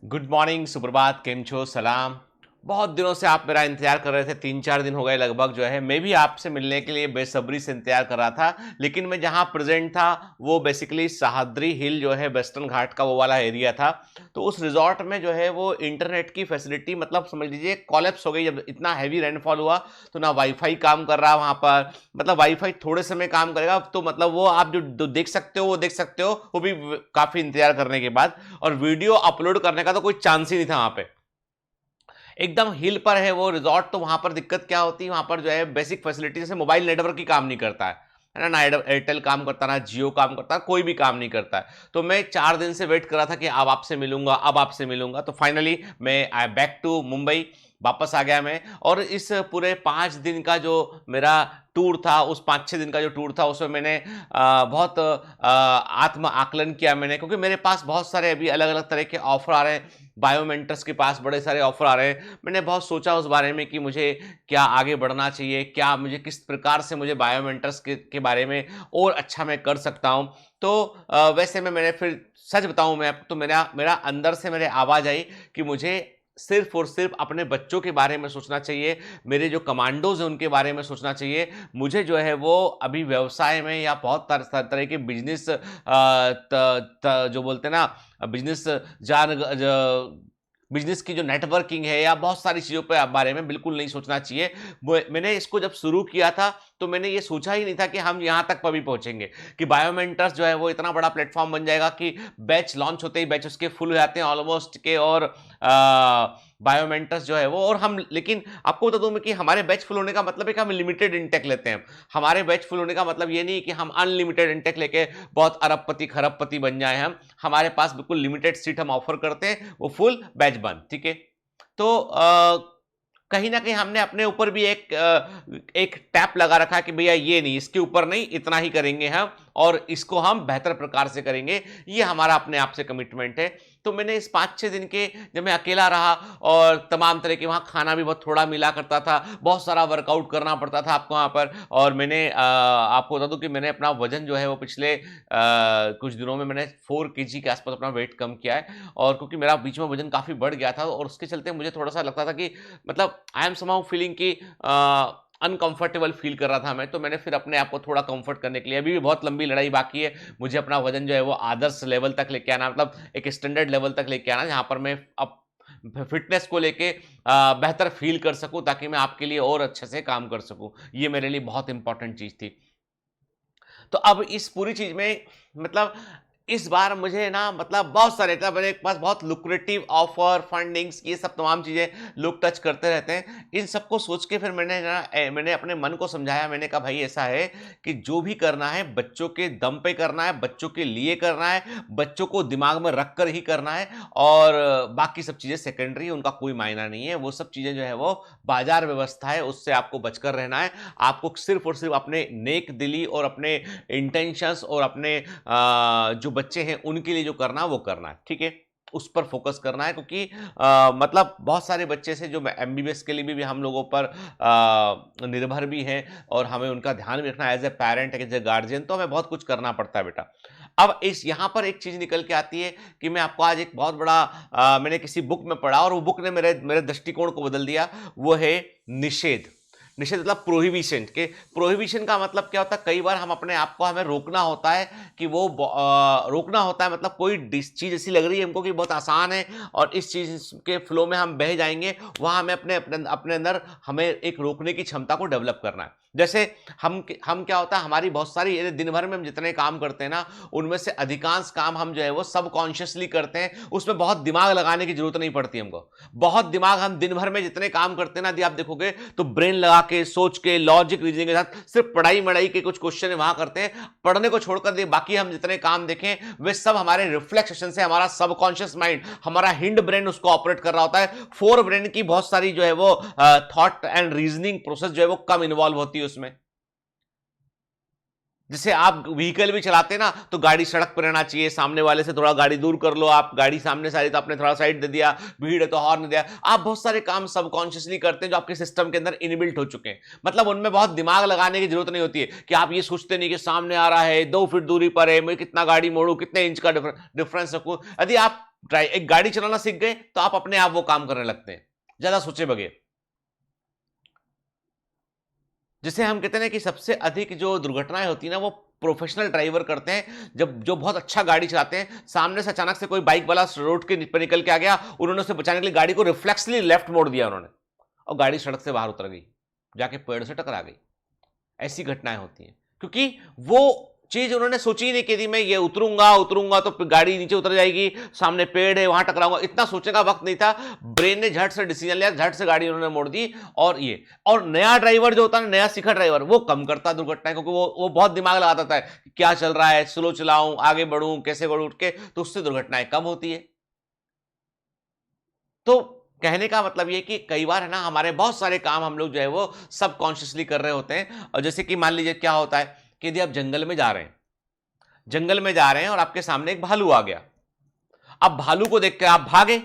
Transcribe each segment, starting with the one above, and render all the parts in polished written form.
Good morning, सुप्रभात, केम छो, सलाम। बहुत दिनों से आप मेरा इंतजार कर रहे थे, 3-4 दिन हो गए लगभग जो है। मैं भी आपसे मिलने के लिए बेसब्री से इंतजार कर रहा था, लेकिन मैं जहाँ प्रेज़ेंट था, वो बेसिकली सह्याद्री हिल जो है वेस्टर्न घाट का वो वाला एरिया था। तो उस रिज़ॉर्ट में जो है वो इंटरनेट की फैसिलिटी मतलब समझ लीजिए कोलैप्स हो गई। जब इतना हेवी रेनफॉल हुआ, तो ना वाईफ़ाई काम कर रहा वहाँ पर, मतलब वाईफ़ाई थोड़े समय काम करेगा, तो मतलब वो आप जो देख सकते हो, वो देख सकते हो, वो भी काफ़ी इंतजार करने के बाद। और वीडियो अपलोड करने का तो कोई चांस ही नहीं था वहाँ पे। एकदम हिल पर है वो रिजॉर्ट, तो वहां पर दिक्कत क्या होती है, वहां पर जो है बेसिक फैसिलिटी जैसे मोबाइल नेटवर्क ही काम नहीं करता है ना। ना एयरटेल काम करता, ना जियो काम करता, कोई भी काम नहीं करता है। तो मैं 4 दिन से वेट कर रहा था कि अब आपसे मिलूंगा, अब आपसे मिलूंगा। तो फाइनली मैं आई बैक टू मुंबई, वापस आ गया मैं। और इस पूरे 5 दिन का जो मेरा टूर था, उस 5-6 दिन का जो टूर था, उसमें मैंने बहुत आत्म आकलन किया मैंने, क्योंकि मेरे पास बहुत सारे अभी अलग अलग तरह के ऑफर आ रहे हैं। बायोमेंटर्स के पास बड़े सारे ऑफर आ रहे हैं। मैंने बहुत सोचा उस बारे में कि मुझे क्या आगे बढ़ना चाहिए, क्या मुझे किस प्रकार से मुझे बायोमेंटर्स के बारे में और अच्छा मैं कर सकता हूं। तो वैसे में मैंने फिर सच बताऊं, मैं तो मेरा मेरा अंदर से मेरे आवाज आई कि मुझे सिर्फ और सिर्फ अपने बच्चों के बारे में सोचना चाहिए। मेरे जो कमांडोज हैं उनके बारे में सोचना चाहिए। मुझे जो है वो अभी व्यवसाय में या बहुत तरह के बिजनेस जो बोलते हैं ना, बिजनेस जान बिजनेस की जो नेटवर्किंग है या बहुत सारी चीज़ों पे बारे में बिल्कुल नहीं सोचना चाहिए। मैंने इसको जब शुरू किया था, तो मैंने ये सोचा ही नहीं था कि हम यहाँ तक कभी पहुंचेंगे, कि बायोमेंटर्स जो है वो इतना बड़ा प्लेटफॉर्म बन जाएगा कि बैच लॉन्च होते ही बैच उसके फुल हो जाते हैं ऑलमोस्ट के। और बायोमेंटर्स जो है वो, और हम, लेकिन आपको बता दूं मैं कि हमारे बैच फुल होने का मतलब है कि हम लिमिटेड इंटेक लेते हैं। हमारे बैच फुल होने का मतलब ये नहीं कि हम अनलिमिटेड इंटेक लेके बहुत अरबपति खरबपति बन जाए। हम, हमारे पास बिल्कुल लिमिटेड सीट हम ऑफर करते हैं, वो फुल बैच बंद, ठीक है। तो कहीं ना कहीं हमने अपने ऊपर भी एक टैप लगा रखा है कि भैया ये नहीं, इसके ऊपर नहीं, इतना ही करेंगे हम, और इसको हम बेहतर प्रकार से करेंगे। ये हमारा अपने आप से कमिटमेंट है। तो मैंने इस 5-6 दिन के, जब मैं अकेला रहा और तमाम तरह के वहाँ खाना भी बहुत थोड़ा मिला करता था, बहुत सारा वर्कआउट करना पड़ता था आपको वहाँ पर। और मैंने आपको बता दूं कि मैंने अपना वजन जो है वो पिछले कुछ दिनों में मैंने 4 kg के आसपास अपना वेट कम किया है। और क्योंकि मेरा बीच में वजन काफ़ी बढ़ गया था, और उसके चलते मुझे थोड़ा सा लगता था कि मतलब आई एम समहाउ फीलिंग कि अनकंफर्टेबल फील कर रहा था मैं। तो मैंने फिर अपने आप को थोड़ा कंफर्ट करने के लिए, अभी भी बहुत लंबी लड़ाई बाकी है, मुझे अपना वजन जो है वो आदर्श लेवल तक लेके आना, मतलब एक स्टैंडर्ड लेवल तक लेके आना, जहां पर मैं अब फिटनेस को लेके बेहतर फील कर सकूं, ताकि मैं आपके लिए और अच्छे से काम कर सकूं। ये मेरे लिए बहुत इंपॉर्टेंट चीज थी। तो अब इस पूरी चीज में मतलब इस बार मुझे ना, मतलब बहुत सारे था मेरे पास, बहुत लुक्रेटिव ऑफर, फंडिंग्स, ये सब तमाम चीजें लोग टच करते रहते हैं। इन सबको सोच के फिर मैंने अपने मन को समझाया। मैंने कहा भाई ऐसा है कि जो भी करना है बच्चों के दम पे करना है, बच्चों के लिए करना है, बच्चों को दिमाग में रख कर ही करना है। और बाकी सब चीजें सेकेंडरी, उनका कोई मायना नहीं है। वो सब चीजें जो है वो बाजार व्यवस्था है, उससे आपको बचकर रहना है। आपको सिर्फ और सिर्फ अपने नेक दिली और अपने इंटेंशंस और अपने जो बच्चे हैं उनके लिए जो करना है वो करना है, ठीक है। उस पर फोकस करना है, क्योंकि मतलब बहुत सारे बच्चे से जो एमबीबीएस के लिए भी हम लोगों पर निर्भर भी हैं, और हमें उनका ध्यान भी रखना as a parent, as a guardian, तो हमें बहुत कुछ करना पड़ता है बेटा। अब इस यहाँ पर एक चीज निकल के आती है कि मैं आपको आज एक बहुत बड़ा मैंने किसी बुक में पढ़ा, और वो बुक ने मेरे मेरे दृष्टिकोण को बदल दिया। वो है निषेध। निषेध मतलब प्रोहिबिशन के। प्रोहिबिशन का मतलब क्या होता है, कई बार हम अपने आप को, हमें रोकना होता है कि वो रोकना होता है, मतलब कोई चीज ऐसी लग रही है हमको कि बहुत आसान है और इस चीज के फ्लो में हम बह जाएंगे, वहां हमें अपने अपने अपने अंदर हमें एक रोकने की क्षमता को डेवलप करना है। जैसे हम क्या होता है, हमारी बहुत सारी दिन भर में हम जितने काम करते हैं ना, उनमें से अधिकांश काम हम जो है वो सबकॉन्शियसली करते हैं, उसमें बहुत दिमाग लगाने की जरूरत नहीं पड़ती हमको। बहुत दिमाग हम दिन भर में जितने काम करते हैं ना, यदि आप देखोगे तो ब्रेन लगा के, सोच के, लॉजिक रीजनिंग के साथ सिर्फ पढ़ाई मढ़ाई के कुछ क्वेश्चन वहां करते हैं। पढ़ने को छोड़कर बाकी हम जितने काम देखें वे सब हमारे रिफ्लेक्शन से, हमारा सबकॉन्शियस माइंड, हमारा हिंड ब्रेन उसको ऑपरेट कर रहा होता है। फोर ब्रेन की बहुत सारी जो है वो थॉट एंड रीजनिंग प्रोसेस जो है वो कम इन्वॉल्व होती है उसमें। जैसे आप व्हीकल भी चलाते हैं ना, तो गाड़ी सड़क पर रहना चाहिए, सामने वाले से थोड़ा गाड़ी दूर कर लो, आप गाड़ी सामने से आ रही तो आपने थोड़ा साइड दे दिया, भीड़ है तो हॉर्न दिया। आप बहुत सारे काम सबकॉन्शियसली करते हैं जो आपके सिस्टम के अंदर इनबिल्ट हो चुके हैं। मतलब उनमें बहुत दिमाग लगाने की जरूरत नहीं होती है कि आप ये सोचते नहीं कि सामने आ रहा है 2 फीट दूरी पर है, मैं कितना गाड़ी मोड़ू, कितने इंच का डिफरेंस रखूं। यदि आप एक गाड़ी चलाना सीख गए तो आप अपने आप वो काम करने लगते हैं ज्यादा सोचे बगैर। जिसे हम कहते हैं कि सबसे अधिक जो दुर्घटनाएं होती है ना, वो प्रोफेशनल ड्राइवर करते हैं। जब जो बहुत अच्छा गाड़ी चलाते हैं, सामने से अचानक से कोई बाइक वाला रोड के पर निकल के आ गया, उन्होंने उसे बचाने के लिए गाड़ी को रिफ्लेक्सली लेफ्ट मोड़ दिया उन्होंने, और गाड़ी सड़क से बाहर उतर गई, जाके पेड़ से टकरा गई। ऐसी घटनाएं होती हैं क्योंकि वो चीज उन्होंने सोची ही नहीं कि मैं ये उतरूंगा उतरूंगा तो गाड़ी नीचे उतर जाएगी, सामने पेड़ है वहां टकराऊंगा, इतना सोचने का वक्त नहीं था। ब्रेन ने झट से डिसीजन लिया, झट से गाड़ी उन्होंने मोड़ दी। और नया ड्राइवर जो होता है, नया सीखा ड्राइवर, वो कम करता दुर्घटनाएं, क्योंकि वो बहुत दिमाग लगाता है क्या चल रहा है, स्लो चलाऊं, आगे बढ़ूं, कैसे बढ़ूं, उठ के, तो उससे दुर्घटनाएं कम होती है। तो कहने का मतलब ये कि कई बार है ना, हमारे बहुत सारे काम हम लोग जो है वो सबकॉन्शियसली कर रहे होते हैं। और जैसे कि मान लीजिए क्या होता है कि यदि आप जंगल में जा रहे हैं और आपके सामने एक भालू आ गया। अब भालू को देख के आप भागे,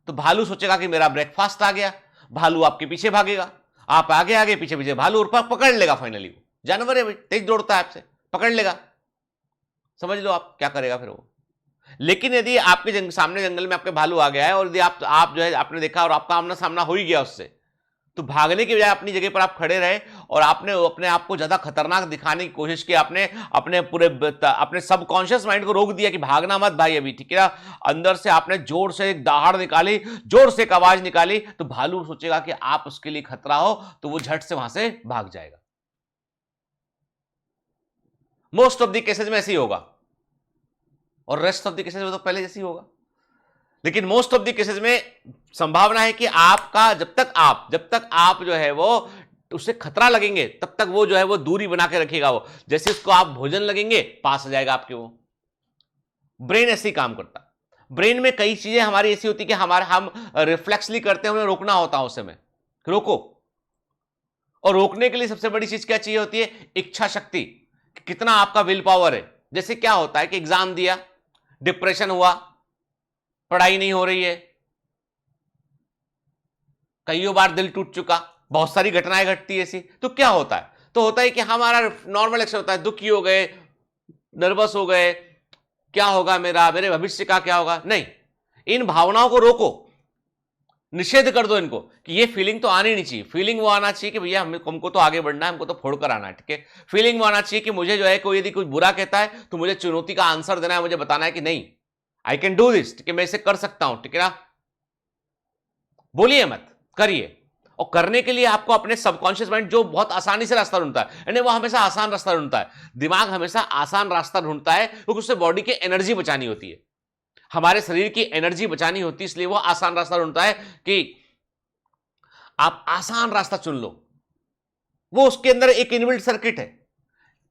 तो भालू सोचेगा कि मेरा ब्रेकफास्ट आ गया, भालू आपके पीछे भागेगा, आप आगे आगे पीछे पीछे, भालू और पकड़ लेगा। फाइनली वो जानवर है भाई, तेज दौड़ता है, आपसे पकड़ लेगा। समझ लो आप क्या करेगा फिर वो। लेकिन यदि आपके सामने जंगल में आपके भालू आ गया है, और यदि आप जो है आपने देखा और आपका आमना सामना हो ही गया उससे, तो भागने की बजाय अपनी जगह पर आप खड़े रहे और आपने अपने आप को ज्यादा खतरनाक दिखाने की कोशिश की। आपने अपने सबकॉन्शियस माइंड को रोक दिया कि भागना मत भाई अभी, ठीक है ना। अंदर से आपने जोर से एक दहाड़ निकाली, जोर से एक आवाज निकाली, तो भालू सोचेगा कि आप उसके लिए खतरा हो, तो वो झट से वहां से भाग जाएगा। मोस्ट ऑफ द केसेस में ऐसे ही होगा, और रेस्ट ऑफ द केसेस में तो पहले जैसे ही होगा। लेकिन मोस्ट ऑफ द केसेस में संभावना है कि आपका जब तक आप जो है वो उससे खतरा लगेंगे, तब तक वो जो है वो दूरी बना के रखेगा। वो जैसे उसको आप भोजन लगेंगे, पास आ जाएगा आपके। वो ब्रेन ऐसे ही काम करता। ब्रेन में कई चीजें हमारी ऐसी होती कि हम रिफ्लेक्सली करते हैं, उन्हें रोकना होता है। उस समय रोको, और रोकने के लिए सबसे बड़ी चीज क्या चाहिए होती है? इच्छा शक्ति। कितना आपका विल पावर है। जैसे क्या होता है कि एग्जाम दिया, डिप्रेशन हुआ, पढ़ाई नहीं हो रही है, कईयों बार दिल टूट चुका, बहुत सारी घटनाएं घटती है ऐसी, तो क्या होता है? तो होता है कि हमारा नॉर्मल एक्शन होता है, दुखी हो गए, नर्वस हो गए, क्या होगा मेरे भविष्य का क्या होगा। नहीं, इन भावनाओं को रोको, निषेध कर दो इनको कि ये फीलिंग तो आनी नहीं चाहिए। फीलिंग वो आना चाहिए कि भैया हमको तो आगे बढ़ना है, हमको तो फोड़कर आना है, ठीक है। फीलिंग वो आना चाहिए कि मुझे जो है कोई यदि कुछ बुरा कहता है तो मुझे चुनौती का आंसर देना है, मुझे बताना है कि नहीं, आई कैन डू दिस, ठीक है, मैं इसे कर सकता हूं, ठीक है ना। बोलिए मत, करिए। और करने के लिए आपको अपने सबकॉन्शियस माइंड जो बहुत आसानी से रास्ता ढूंढता है, यानी वो हमेशा आसान रास्ता ढूंढता है। दिमाग हमेशा आसान रास्ता ढूंढता है क्योंकि उससे बॉडी की एनर्जी बचानी होती है, हमारे शरीर की एनर्जी बचानी होती है, इसलिए वो आसान रास्ता ढूंढता है कि आप आसान रास्ता चुन लो। वो उसके अंदर एक इनबिल्ट सर्किट है।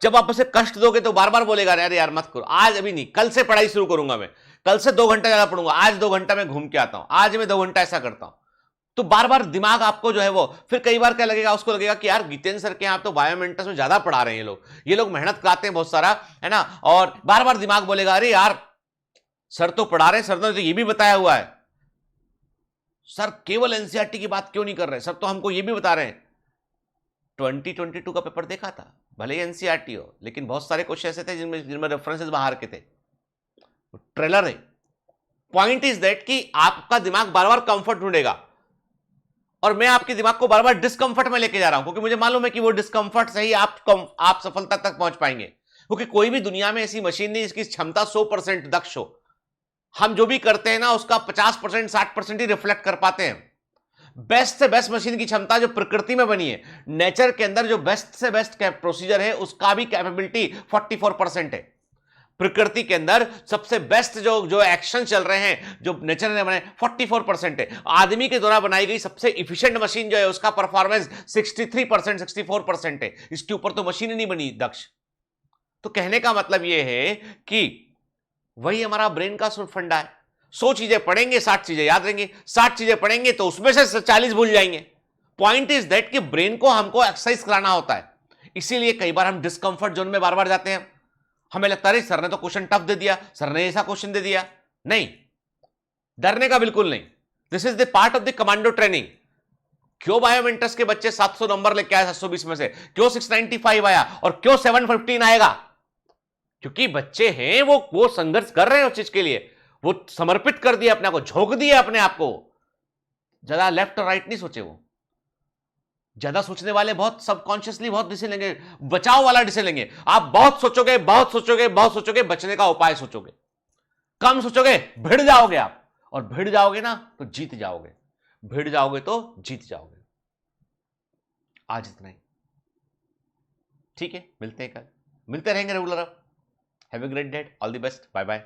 जब आप उसे कष्ट दोगे तो बार बार बोलेगा अरे यार मत करो, आज अभी नहीं, कल से पढ़ाई शुरू करूंगा, मैं कल से 2 घंटा ज्यादा पढ़ूंगा, आज 2 घंटा मैं घूम के आता हूं, आज मैं 2 घंटा ऐसा करता हूं। तो बार बार दिमाग आपको जो है वो, फिर कई बार क्या लगेगा, उसको लगेगा कि यार जितेंद्र सर के यहाँ तो बायोमेंटस में ज्यादा पढ़ा रहे हैं ये लोग मेहनत कराते हैं बहुत सारा, है ना। और बार बार दिमाग बोलेगा अरे यार सर तो पढ़ा रहे हैं, सर ने तो ये भी बताया हुआ है, सर केवल एनसीईआरटी की बात क्यों नहीं कर रहे, सर तो हमको ये भी बता रहे हैं। 2022 का पेपर देखा था, भले ही एनसीईआरटी हो, लेकिन बहुत सारे क्वेश्चन ऐसे थे जिनमें रेफरेंसेस बाहर के थे, ट्रेलर है। पॉइंट इज दैट कि आपका दिमाग बार बार कंफर्ट ढूंढेगा, और मैं आपके दिमाग को बार बार डिस्कंफर्ट में लेके जा रहा हूं, क्योंकि मुझे मालूम है कि वो डिस्कंफर्ट से ही आप सफलता तक पहुंच पाएंगे। क्योंकि कोई भी दुनिया में ऐसी मशीन नहीं जिसकी क्षमता 100% दक्ष हो। हम जो भी करते हैं ना, उसका 50% 60% ही रिफ्लेक्ट कर पाते हैं। बेस्ट से बेस्ट मशीन की क्षमता जो प्रकृति में बनी है, नेचर के अंदर जो बेस्ट से बेस्ट प्रोसीजर है, उसका भी कैपेबिलिटी 44% है। प्रकृति के अंदर सबसे बेस्ट जो एक्शन चल रहे हैं, जो नेचर ने बनाए, 44% है। आदमी के द्वारा बनाई गई सबसे इफिशिएंट मशीन जो है, उसका परफॉर्मेंस 63% 64% है। इसके ऊपर तो मशीन ही नहीं बनी दक्ष। तो कहने का मतलब यह है कि वही हमारा ब्रेन का फंडा है। 100 चीजें पढ़ेंगे, 60 चीजें याद रहेंगी, 60 चीजें पढ़ेंगे तो उसमें से 40 भूल जाएंगे। पॉइंट इज दैट कि ब्रेन को हमको एक्सरसाइज कराना होता है। इसीलिए कई बार हम डिस्कंफर्ट जोन में बार बार जाते हैं। हमें लगता है सर ने तो क्वेश्चन टफ दे दिया, सर ने ऐसा क्वेश्चन दे दिया। नहीं, डरने का बिल्कुल नहीं। This is the part of the commando training. क्यों बायोमेंटस के बच्चे 700 नंबर लेके आए 720 में से, क्यों 695 आया और क्यों 715 आएगा? क्योंकि बच्चे हैं, वो संघर्ष कर रहे हैं उस चीज के लिए, वो समर्पित कर दिया अपने आप को, झोंक दिया अपने आप को। ज्यादा लेफ्ट और राइट नहीं सोचे वो। ज्यादा सोचने वाले बहुत सबकॉन्शियसली बहुत डिसीजन लेंगे, बचाव वाला डिसीजन लेंगे। आप बहुत सोचोगे, बहुत सोचोगे, बहुत सोचोगे, बचने का उपाय सोचोगे। कम सोचोगे, भिड़ जाओगे आप, और भिड़ जाओगे ना तो जीत जाओगे, भिड़ जाओगे तो जीत जाओगे। आज इतना ही, ठीक है? मिलते हैं कल, मिलते रहेंगे regular. Have a great day, all the best, bye bye.